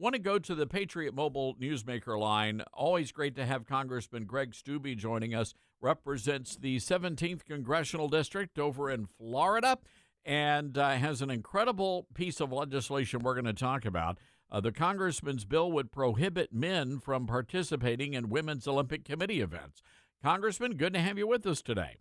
Want to go to the Patriot Mobile Newsmaker line. Always great to have Congressman Greg Steube joining us. Represents the 17th Congressional District over in Florida and has an incredible piece of legislation we're going to talk about. The congressman's bill would prohibit men from participating in Women's Olympic Committee events. Congressman, good to have you with us today.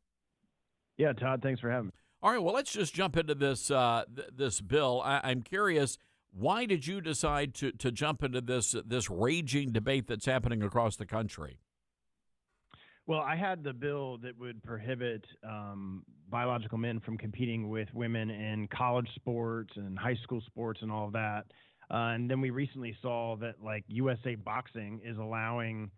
Yeah, Todd, thanks for having me. All right, well, let's just jump into this bill. I'm curious, why did you decide to jump into this raging debate that's happening across the country? Well, I had the bill that would prohibit biological men from competing with women in college sports and high school sports and all of that. And then we recently saw that like USA Boxing is allowing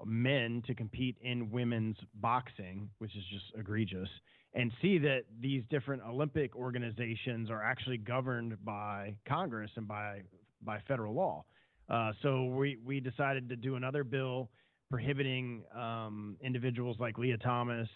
men to compete in women's boxing, which is just egregious, and see that these different Olympic organizations are actually governed by Congress and by federal law. So we decided to do another bill prohibiting individuals like Leah Thomas,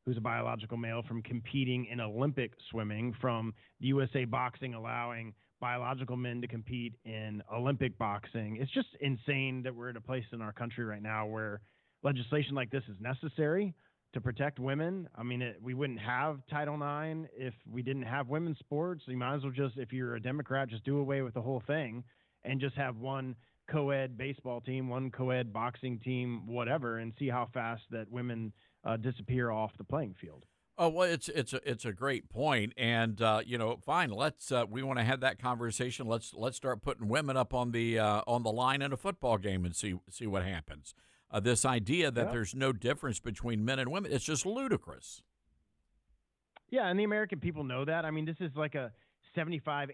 who's a biological male, from competing in Olympic swimming, from the USA Boxing allowing biological men to compete in Olympic boxing. It's just insane that we're at a place in our country right now where legislation like this is necessary to protect women. I mean, we wouldn't have Title IX if we didn't have women's sports. So you might as well just, if you're a Democrat, just do away with the whole thing and just have one co-ed baseball team, one co-ed boxing team, whatever, and see how fast that women disappear off the playing field. Oh, well, it's a great point, and fine. Let's we want to have that conversation. Let's start putting women up on the line in a football game and see what happens. This idea that there's no difference between men and women, it's just ludicrous. Yeah, and the American people know that. I mean, this is like a 75-80%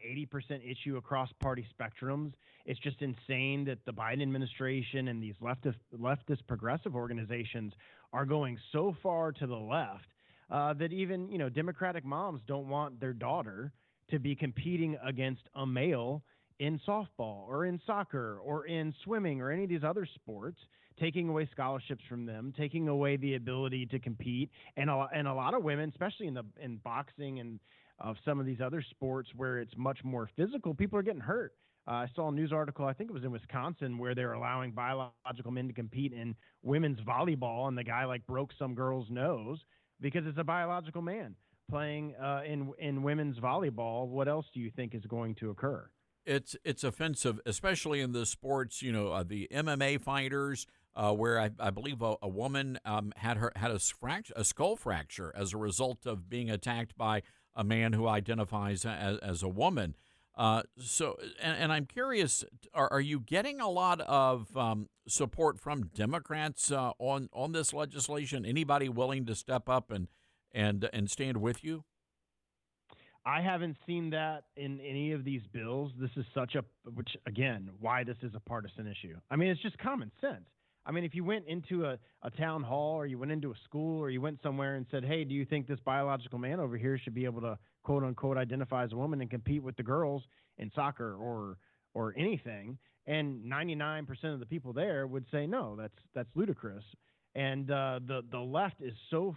issue across party spectrums. It's just insane that the Biden administration and these leftist progressive organizations are going so far to the left that even, Democratic moms don't want their daughter to be competing against a male in softball or in soccer or in swimming or any of these other sports, taking away scholarships from them, taking away the ability to compete. And a lot of women, especially in boxing and some of these other sports where it's much more physical, people are getting hurt. I saw a news article, I think it was in Wisconsin, where they're allowing biological men to compete in women's volleyball, and the guy broke some girl's nose because it's a biological man playing in women's volleyball. What else do you think is going to occur? It's offensive, especially in the sports. The MMA fighters, where I believe a woman had a skull fracture as a result of being attacked by a man who identifies as a woman. So I'm curious, are you getting a lot of support from Democrats on this legislation? Anybody willing to step up and stand with you? I haven't seen that in any of these bills. This is which again, why this is a partisan issue. I mean, it's just common sense. I mean, if you went into a town hall or you went into a school or you went somewhere and said, hey, do you think this biological man over here should be able to, quote unquote, identify as a woman and compete with the girls in soccer or anything? And 99% of the people there would say, no, that's ludicrous. And the left is so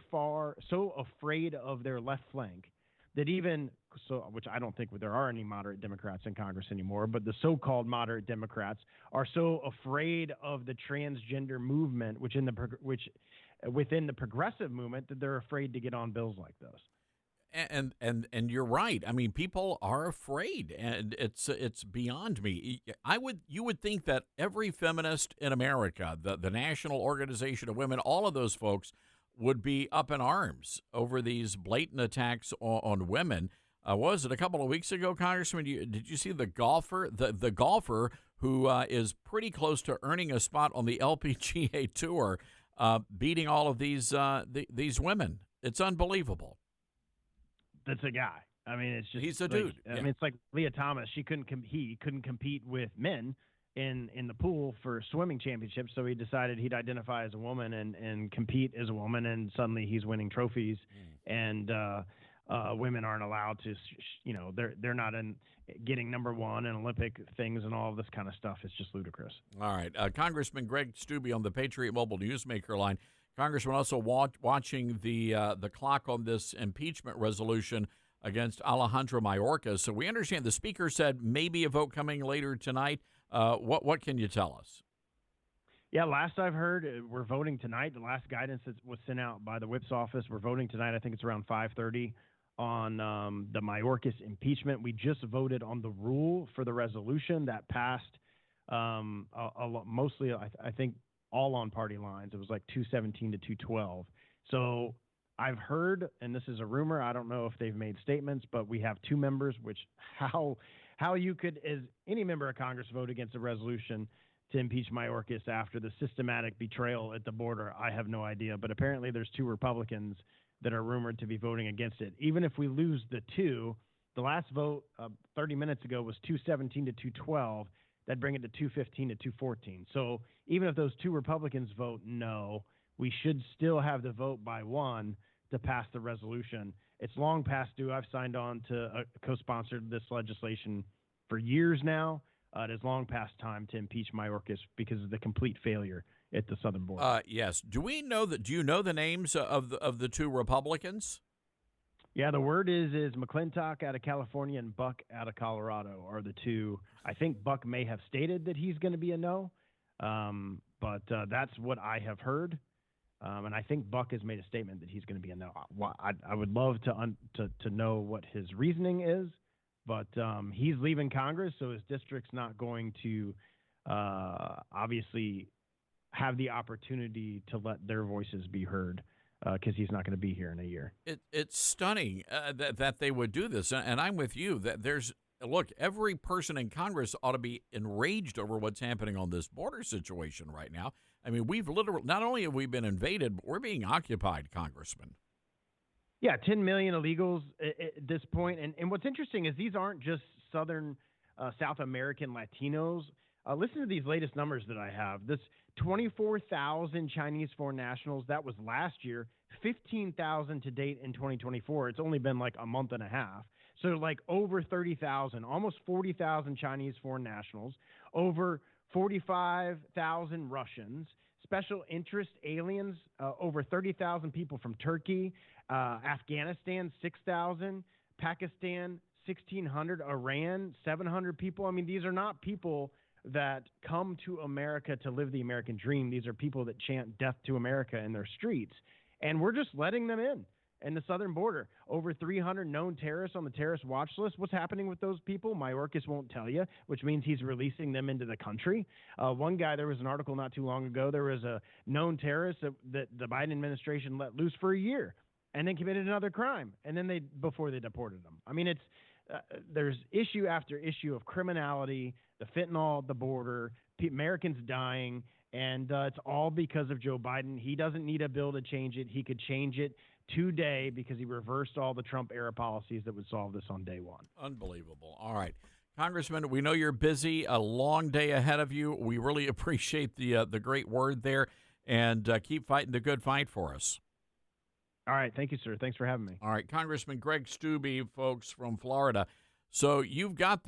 afraid of their left flank that which I don't think there are any moderate Democrats in Congress anymore, but the so-called moderate Democrats are so afraid of the transgender movement, which within the progressive movement, that they're afraid to get on bills like this. And you're right. I mean, people are afraid, and it's beyond me. You would think that every feminist in America, the National Organization of Women, all of those folks would be up in arms over these blatant attacks on women. Was it a couple of weeks ago, Congressman? Did you see the golfer, the golfer who is pretty close to earning a spot on the LPGA tour, beating all of these women? It's unbelievable. That's a guy. I mean, it's just he's a dude. I mean, it's like Leah Thomas. He couldn't compete with men in the pool for swimming championships, so he decided he'd identify as a woman and compete as a woman, and suddenly he's winning trophies, and women aren't allowed to, they're not getting number one in Olympic things, and all of this kind of stuff is just ludicrous. All right, Congressman Greg Steube on the Patriot Mobile Newsmaker line. Congressman, also watching the clock on this impeachment resolution against Alejandro Mayorkas. So we understand the Speaker said maybe a vote coming later tonight. What can you tell us? Yeah, last I've heard, we're voting tonight. The last guidance that was sent out by the whip's office, we're voting tonight. I think it's around 5:30 on the Mayorkas impeachment. We just voted on the rule for the resolution that passed mostly, I think, all on party lines. It was like 217 to 212. So I've heard, and this is a rumor, I don't know if they've made statements, but we have two members, which how you could, as any member of Congress, vote against a resolution to impeach Mayorkas after the systematic betrayal at the border, I have no idea. But apparently there's two Republicans that are rumored to be voting against it. Even if we lose the two, the last vote 30 minutes ago was 217 to 212. That'd bring it to 215 to 214. So even if those two Republicans vote no, we should still have the vote by one to pass the resolution. It's long past due. I've signed on to co-sponsored this legislation for years now. It is long past time to impeach Mayorkas because of the complete failure at the southern border. Yes. Do you know the names of the two Republicans? Yeah, the word is McClintock out of California and Buck out of Colorado are the two. I think Buck may have stated that he's going to be a no, but that's what I have heard. And I think Buck has made a statement that he's going to be a no. I would love to know what his reasoning is, but he's leaving Congress, so his district's not going to obviously have the opportunity to let their voices be heard. Because he's not going to be here in a year. It's stunning that they would do this, and I'm with you. That look, every person in Congress ought to be enraged over what's happening on this border situation right now. I mean, we've literally not only have we been invaded, but we're being occupied, Congressman. Yeah, 10 million illegals at this point, and what's interesting is these aren't just Southern South American Latinos. Listen to these latest numbers that I have. This 24,000 Chinese foreign nationals, that was last year, 15,000 to date in 2024. It's only been like a month and a half. So like over 30,000, almost 40,000 Chinese foreign nationals, over 45,000 Russians, special interest aliens, over 30,000 people from Turkey, Afghanistan, 6,000, Pakistan, 1,600, Iran, 700 people. I mean, these are not people that come to America to live the American dream. These are people that chant death to America in their streets. And we're just letting them in the southern border. Over 300 known terrorists on the terrorist watch list. What's happening with those people? Mayorkas won't tell you, which means he's releasing them into the country. One guy, there was an article not too long ago, there was a known terrorist that the Biden administration let loose for a year and then committed another crime. And then before they deported him. I mean, there's issue after issue of criminality, the fentanyl at the border, Americans dying, and it's all because of Joe Biden. He doesn't need a bill to change it. He could change it today because he reversed all the Trump-era policies that would solve this on day one. Unbelievable. All right. Congressman, we know you're busy, a long day ahead of you. We really appreciate the great word there, and keep fighting the good fight for us. All right. Thank you, sir. Thanks for having me. All right. Congressman Greg Steube, folks, from Florida. So you've got